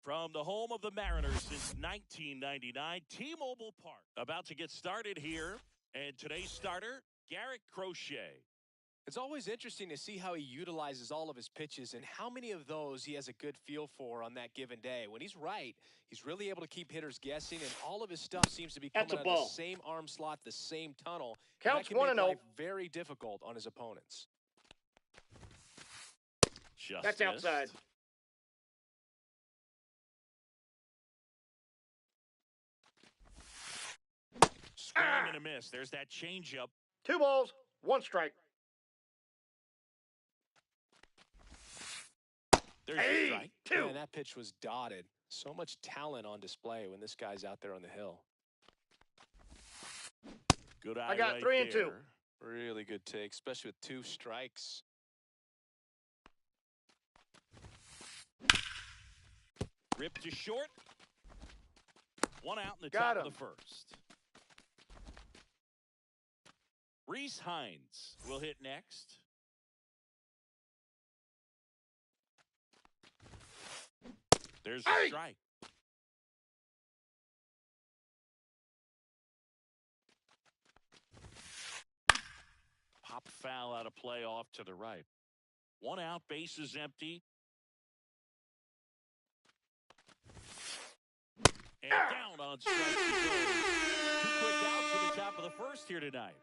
From the home of the Mariners since 1999, T-Mobile Park. About to get started here. And today's starter, Garrett Crochet. It's always interesting to see how he utilizes all of his pitches and how many of those he has a good feel for on that given day. When he's right, he's really able to keep hitters guessing, and all of his stuff seems to be coming out of the same arm slot, the same tunnel. Counts that can 1-0. make life very difficult on his opponents. That's outside. Swing and a miss. There's that changeup. 2 balls, 1 strike. There's a strike. 2. Man, that pitch was dotted. So much talent on display when this guy's out there on the hill. Good eye. I got right 3 and there. 2. Really good take, especially with 2 strikes. Ripped to short. 1 out in the Got top him. of the first. Reese Hines will hit next. There's a strike. Pop foul out of play off to the right. 1 out, bases empty. And down on strike. 2 quick outs to the top of the first here tonight.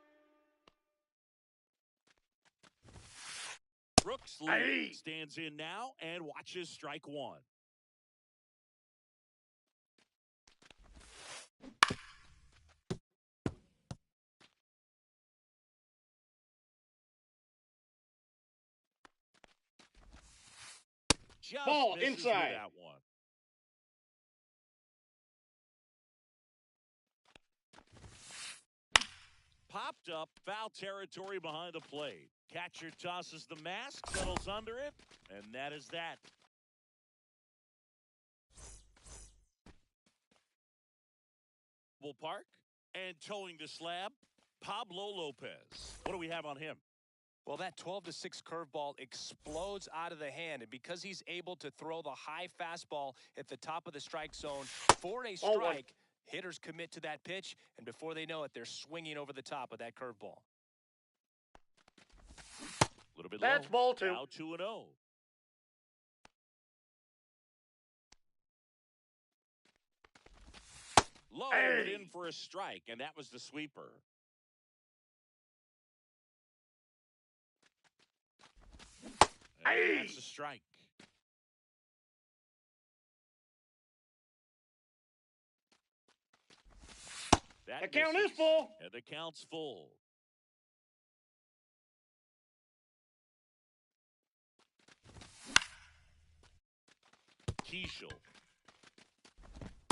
Brooks Lee stands in now and watches strike 1. Just Ball misses inside. with that one. Popped up, foul territory behind the plate. Catcher tosses the mask, settles under it, and that is that. Park and towing the slab, Pablo Lopez. What do we have on him? Well, that 12-6 curveball explodes out of the hand, and because he's able to throw the high fastball at the top of the strike zone for a strike, hitters commit to that pitch, and before they know it, they're swinging over the top of that curveball. A little bit That's low. ball 2. Now 2-0. Low but in for a strike, and that was the sweeper. And that's a strike. The count is full. And the count's full. Keishel.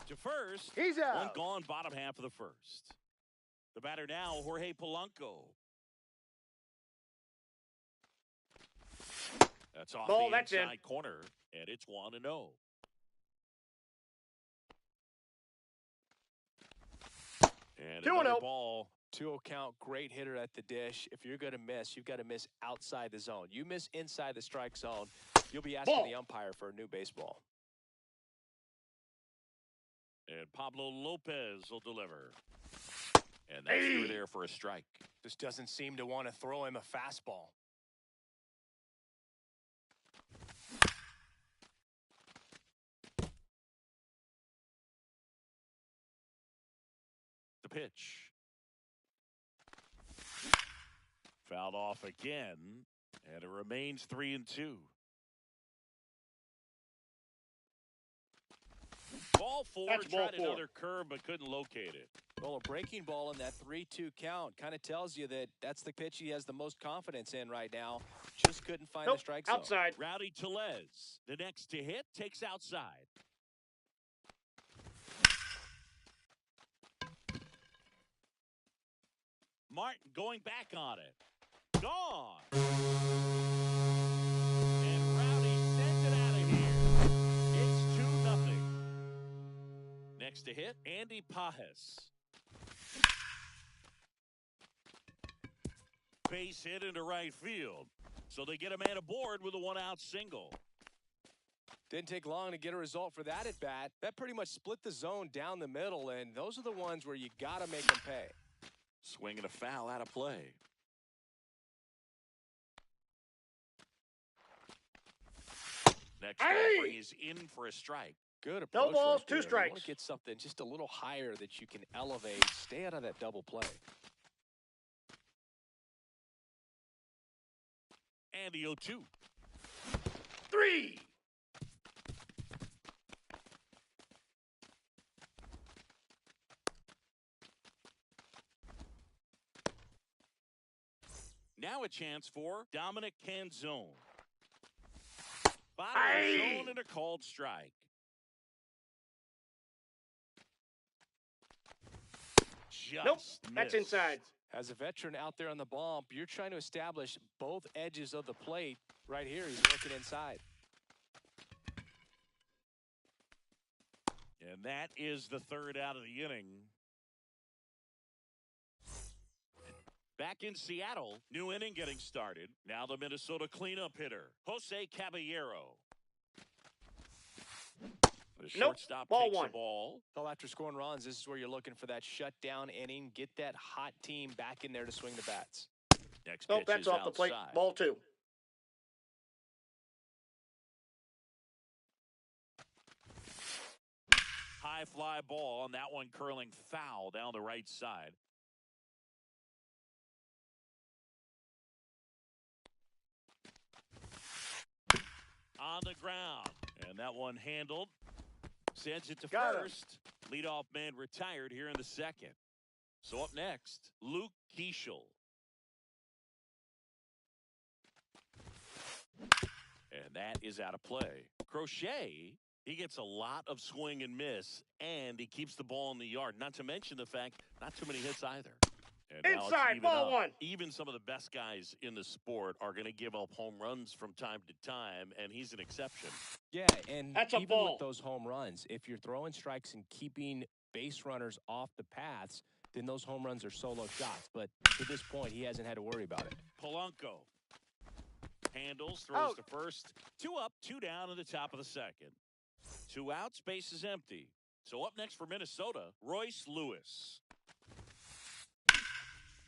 To first. He's out. 1 gone, bottom half of the first. The batter now, Jorge Polanco. That's off Ball, the that's inside in. corner, and it's 1-0. And 2-0. another ball. 2-0 count, great hitter at the dish. If you're going to miss, you've got to miss outside the zone. You miss inside the strike zone, you'll be asking the umpire for a new baseball. And Pablo Lopez will deliver. And that's through there for a strike. Just doesn't seem to want to throw him a fastball. pitch. Fouled off again, and it remains 3-2. Ball four, tried another curve but couldn't locate it. Well, a breaking ball in that 3-2 count kind of tells you that that's the pitch he has the most confidence in right now. Just couldn't find the strike zone. Outside. Rowdy Tellez, the next to hit, takes outside. Martin going back on it. Gone. And Rowdy sends it out of here. It's 2-0. Next to hit, Andy Pajes. Base hit into right field. So they get a man aboard with a one-out single. Didn't take long to get a result for that at bat. That pretty much split the zone down the middle, and those are the ones where you got to make them pay. Swing and a foul out of play. Next offering is in for a strike. Good approach. No balls, right there. 2 strikes. You want to get something just a little higher that you can elevate. Stay out of that double play. And the 0-2. 3. Now a chance for Dominic Canzone. Bottom of the zone and a called strike. Nope, Just that's missed. inside. As a veteran out there on the bump, you're trying to establish both edges of the plate. Right here, he's looking inside. And that is the third out of the inning. Back in Seattle, new inning getting started. Now the Minnesota cleanup hitter, Jose Caballero. The shortstop ball takes 1. the ball. Well, after scoring runs, this is where you're looking for that shutdown inning. Get that hot team back in there to swing the bats. Next Nope, pitch that's is off the plate. outside. Ball 2. High fly ball, and that one curling foul down the right side. On the ground, and that one handled. Sends it to first. Leadoff man retired here in the second. So up next, Luke Keeschel. And that is out of play. Crochet, he gets a lot of swing and miss, and he keeps the ball in the yard. Not to mention the fact, not too many hits either. And now Inside, ball 1. Even some of the best guys in the sport are going to give up home runs from time to time, and he's an exception. Yeah, and That's a even ball. with those home runs, if you're throwing strikes and keeping base runners off the paths, then those home runs are solo shots. But to this point, he hasn't had to worry about it. Polanco handles, throws to first. 2 up, 2 down in the top of the second. 2 out, space is empty. So up next for Minnesota, Royce Lewis.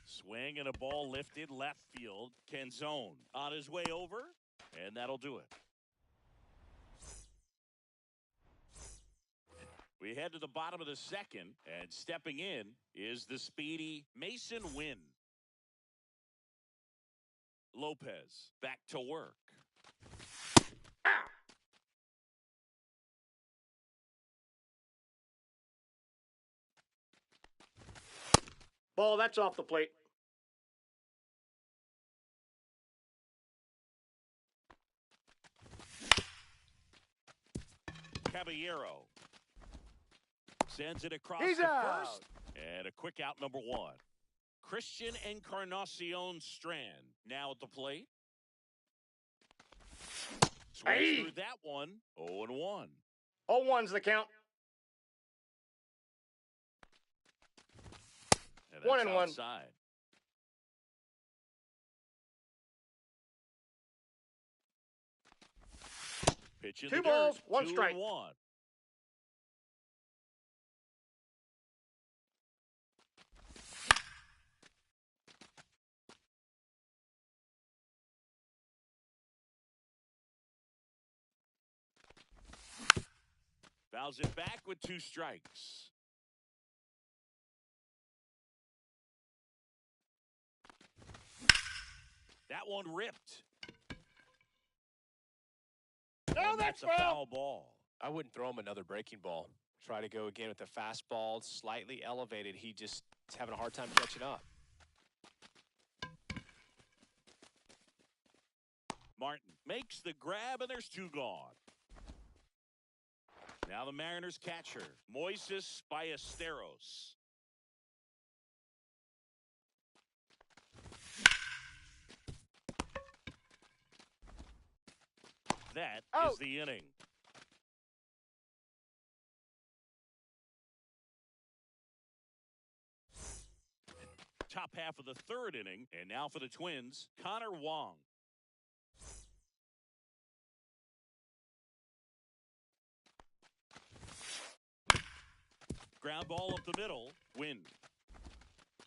Swing and a ball lifted left field. Canzone on his way over, and that'll do it. We head to the bottom of the second, and stepping in is the speedy Mason Wynn. Lopez back to work. Ball, that's off the plate. Caballero sends it across He's the out. first. And a quick out, number 1. Christian Encarnacion Strand now at the plate. Swings through that one. 0-1. 0-1's the count. And that's 1-1. outside. Pitch in 2 the balls, dirt. 1 strike. 2-1. Fouls it back with 2 strikes. That one ripped. No, And that's a foul ball. I wouldn't throw him another breaking ball. Try to go again with the fastball, slightly elevated. He just is having a hard time catching up. Martin makes the grab, and there's two gone. Now the Mariners catcher, Moises Ballesteros. That is the inning. Top half of the third inning, and now for the Twins, Connor Wong. Ground ball up the middle. Win.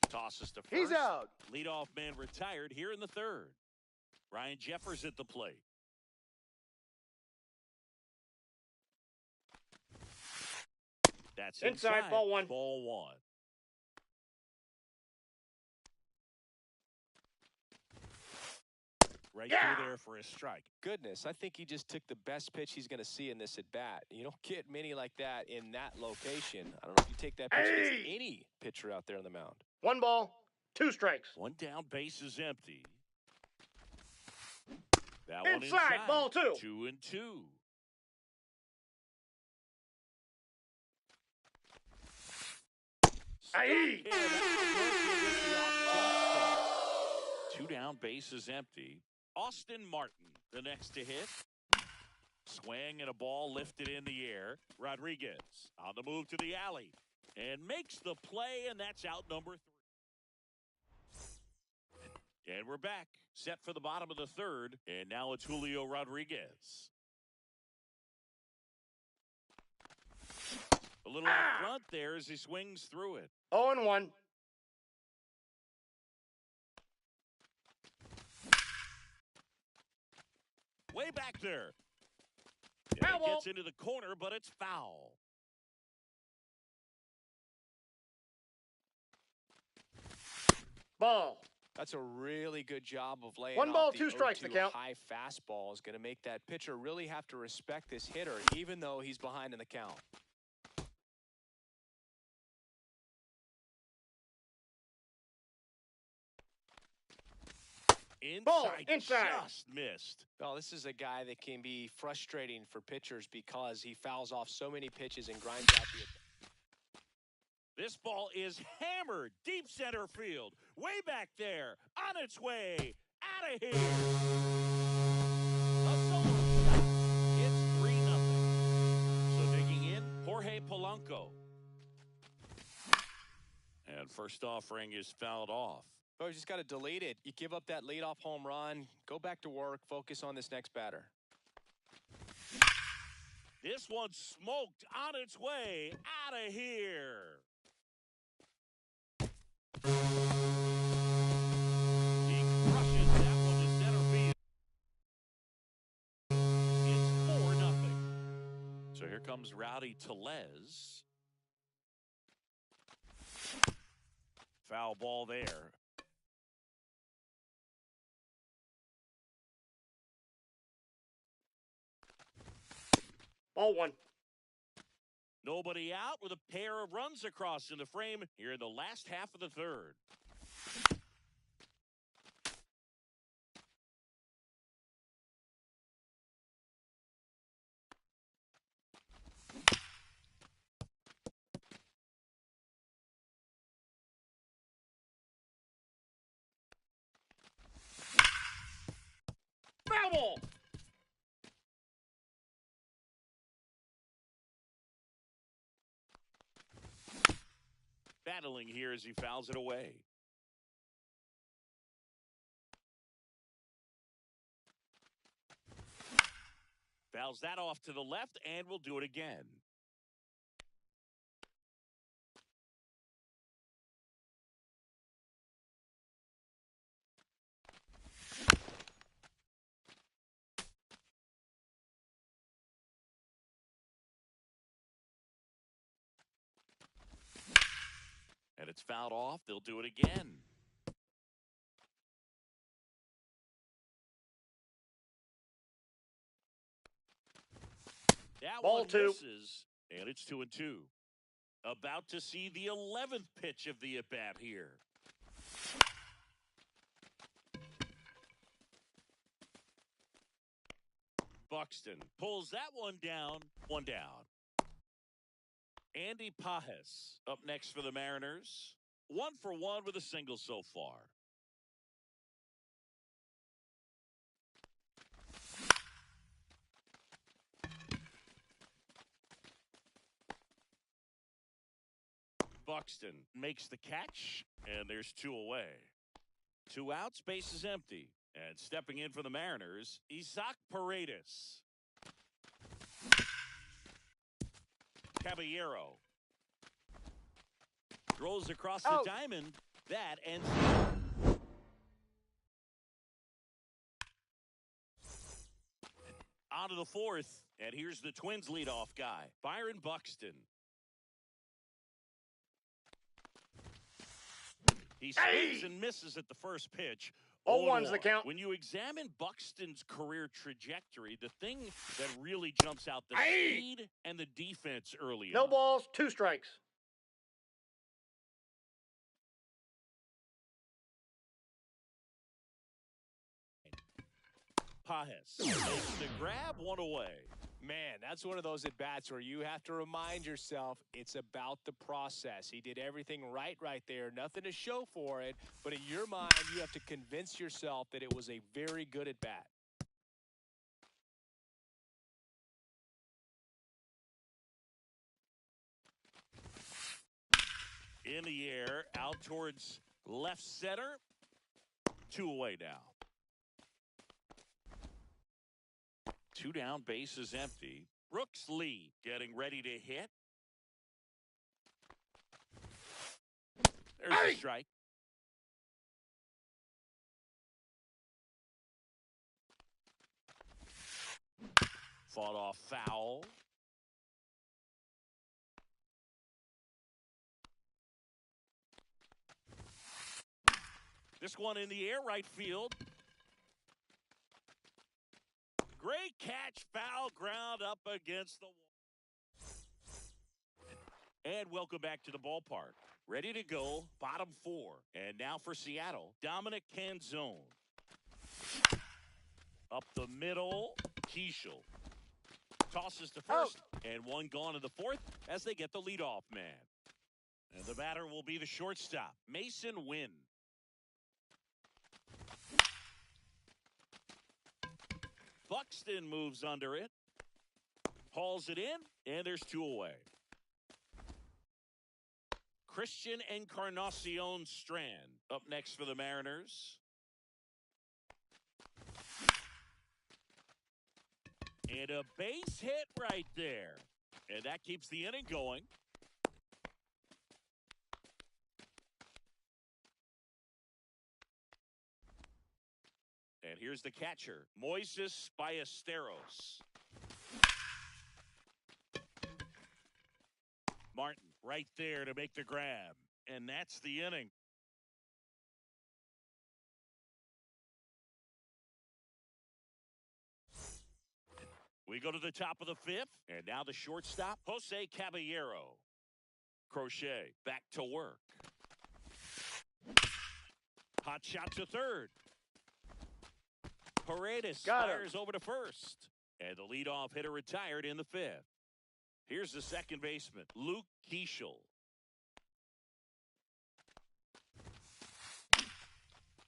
Tosses to first. He's out. Leadoff man retired here in the third. Ryan Jeffers at the plate. That's inside. Ball one. Ball one. Right through there for a strike. Goodness, I think he just took the best pitch he's going to see in this at-bat. You don't get many like that in that location. I don't know if you take that pitch against any pitcher out there on the mound. 1 ball, 2 strikes. One down, base is empty. That Inside, one inside. ball 2. 2-2. Aye. Two down, base is empty. Austin Martin, the next to hit. Swing and a ball lifted in the air. Rodriguez on the move to the alley and makes the play, and that's out number 3. And we're back, set for the bottom of the third, and now it's Julio Rodriguez. A little out front there as he swings through it. 0-1. Way back there. And it gets into the corner, but it's foul. Ball. That's a really good job of laying 1 ball, off the 2 strikes to 0-2 count. high fastball is going to make that pitcher really have to respect this hitter, even though he's behind in the count. Inside. Just missed. Well, this is a guy that can be frustrating for pitchers because he fouls off so many pitches and grinds out the. This ball is hammered deep center field. Way back there. On its way. Out of here. A solo shot. It's 3-0. So digging in, Jorge Polanco. And first offering is fouled off. Oh, you just got to delete it. You give up that leadoff home run. Go back to work. Focus on this next batter. This one's smoked on its way. Out of here. He crushes that one to center field. It's 4-0. So here comes Rowdy Tellez. Foul ball there. Ball 1. Nobody out with a pair of runs across in the frame here in the last half of the third. Foul ball. Battling here as he fouls it away. Fouls that off to the left and will do it again. And it's fouled off. They'll do it again. That Ball one two. misses, and it's 2-2. About to see the 11th pitch of the at-bat here. Buxton pulls that one down. One down. Andy Pajes up next for the Mariners. 1 for 1 with a single so far. Buxton makes the catch, and there's 2 away. 2 outs, base is empty. And stepping in for the Mariners, Isaac Paredes. Caballero throws across the diamond. That ends. On to the 4th, and here's the Twins leadoff guy, Byron Buxton. He swings and misses at the first pitch. 0-1's the count. When you examine Buxton's career trajectory, the thing that really jumps out, the speed and the defense early No on. balls, 2 strikes. Pajes makes the grab, 1 away. Man, that's one of those at-bats where you have to remind yourself it's about the process. He did everything right there. Nothing to show for it. But in your mind, you have to convince yourself that it was a very good at-bat. In the air, out towards left center. 2 away now. 2 down, base is empty. Brooks Lee getting ready to hit. There's a strike. Fought off foul. This one in the air, right field. Great catch, foul ground up against the wall. And welcome back to the ballpark. Ready to go, bottom 4. And now for Seattle, Dominic Canzone. Up the middle, Keishel. Tosses to first, and 1 gone in the 4th as they get the leadoff man. And the batter will be the shortstop, Mason Wynn. Buxton moves under it, hauls it in, and there's 2 away. Christian Encarnacion Strand up next for the Mariners. And a base hit right there. And that keeps the inning going. And here's the catcher, Moises Ballesteros. Martin right there to make the grab. And that's the inning. We go to the top of the 5th. And now the shortstop, Jose Caballero. Crochet back to work. Hot shot to third. Paredes fires over to first. And the leadoff hitter retired in the 5th. Here's the second baseman, Luke Keishel.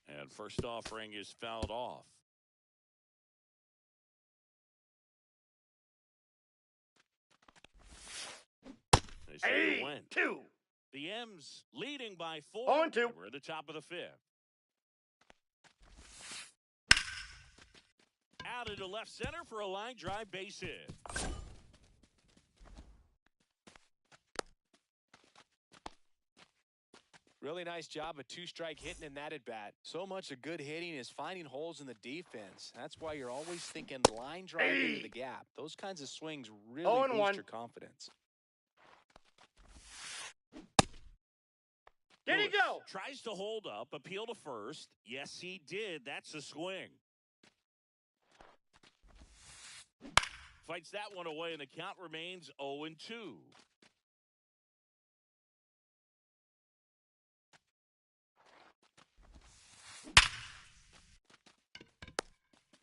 And first offering is fouled off. They say the win. 2. The M's leading by 4. 0-2. We're at the top of the 5th. Out into left center for a line drive base hit. Really nice job of 2-strike hitting in that at-bat. So much of good hitting is finding holes in the defense. That's why you're always thinking line drive into the gap. Those kinds of swings really boost your confidence. Did he go? Tries to hold up, appeal to first. Yes, he did. That's a swing. Fights that one away, and the count remains 0-2.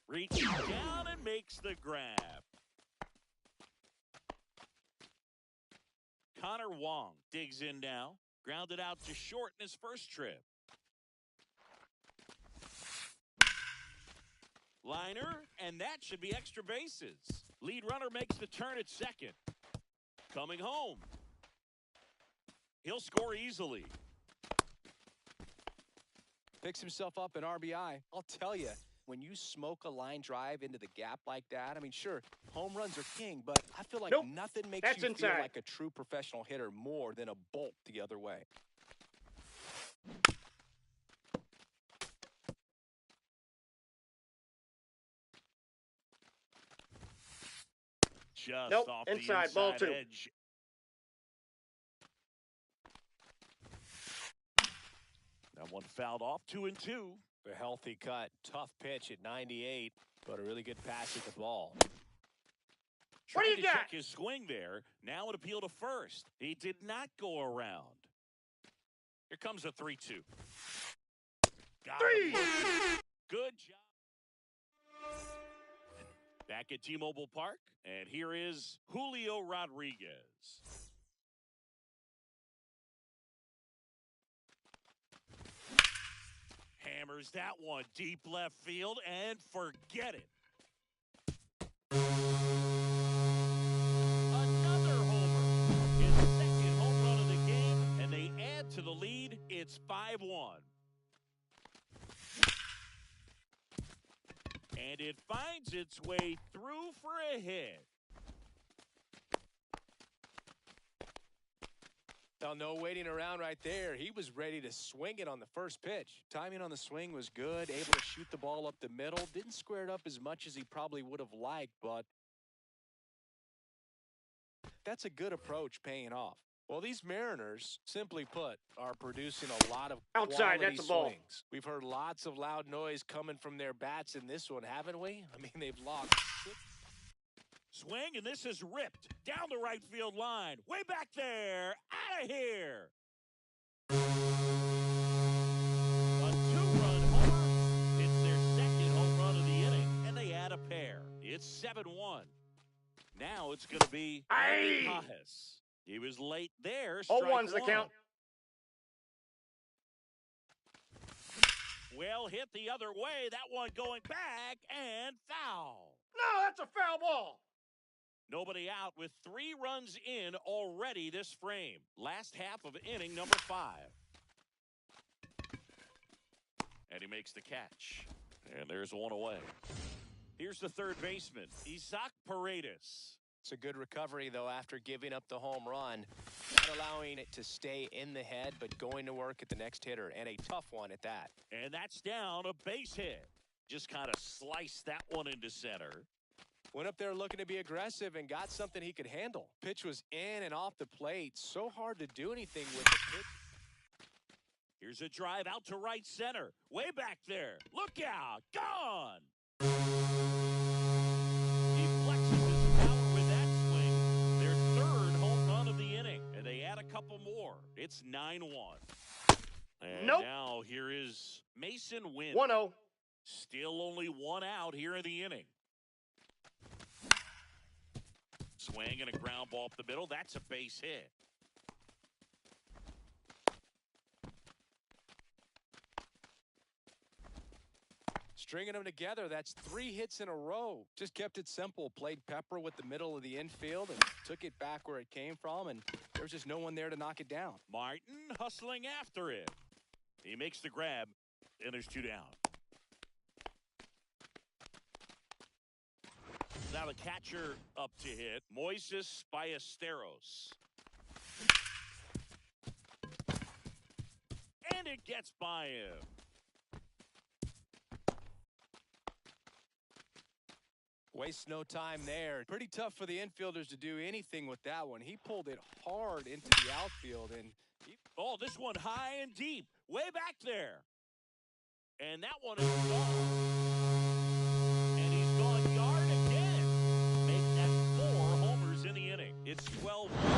Reaches down and makes the grab. Connor Wong digs in now. Grounded out to short in his first trip. Liner, and that should be extra bases. Lead runner makes the turn at second. Coming home. He'll score easily. Picks himself up an RBI. I'll tell you, when you smoke a line drive into the gap like that, I mean, sure, home runs are king, but I feel like nothing makes you feel like a true professional hitter more than a bolt the other way. Just off the inside ball two. Edge. That one fouled off, 2-2. A healthy cut, tough pitch at 98, but a really good pass at the ball. What do you got? Check his swing there. Now an appeal to first. He did not go around. Here comes a 3-2. Got him. Good job. Back at T-Mobile Park, and here is Julio Rodriguez. Hammers that one deep left field, and forget it. Another homer. His second home run of the game, and they add to the lead. It's 5-1. And it finds its way through for a hit. Now, no waiting around right there. He was ready to swing it on the first pitch. Timing on the swing was good, able to shoot the ball up the middle. Didn't square it up as much as he probably would have liked, but that's a good approach paying off. Well, these Mariners, simply put, are producing a lot of outside. Quality That's a ball. swings. We've heard lots of loud noise coming from their bats in this one, haven't we? I mean, they've logged 6. Swing, and this is ripped down the right field line. Way back there. Out of here. A 2-run homer. It's their second home run of the inning, and they add a pair. It's 7-1. Now it's going to be Kahas. He was late there. 0-1's the count. Well hit the other way. That one going back and foul. No, that's a foul ball. Nobody out with 3 runs in already this frame. Last half of inning number 5. And he makes the catch. And there's one away. Here's the third baseman, Isaac Paredes. It's a good recovery, though, after giving up the home run. Not allowing it to stay in the head, but going to work at the next hitter, and a tough one at that. And that's down a base hit. Just kind of sliced that one into center. Went up there looking to be aggressive and got something he could handle. Pitch was in and off the plate. So hard to do anything with the pitch. Here's a drive out to right center. Way back there. Look out. Gone. He flexes his power with that swing. Their third home run of the inning. And they add a couple more. It's 9-1. And now here is Mason Wynn. 1-0. Still only one out here in the inning. Swing and a ground ball up the middle. That's a base hit. Stringing them together, that's 3 hits in a row. Just kept it simple. Played pepper with the middle of the infield and took it back where it came from, and there was just no one there to knock it down. Martin hustling after it. He makes the grab, and there's 2 down. Now the catcher up to hit, Moises Ballesteros. And it gets by him. Waste no time there. Pretty tough for the infielders to do anything with that one. He pulled it hard into the outfield, and oh, this one high and deep, way back there. And that one is gone. And he's gone yard again. Make that It's 12-1.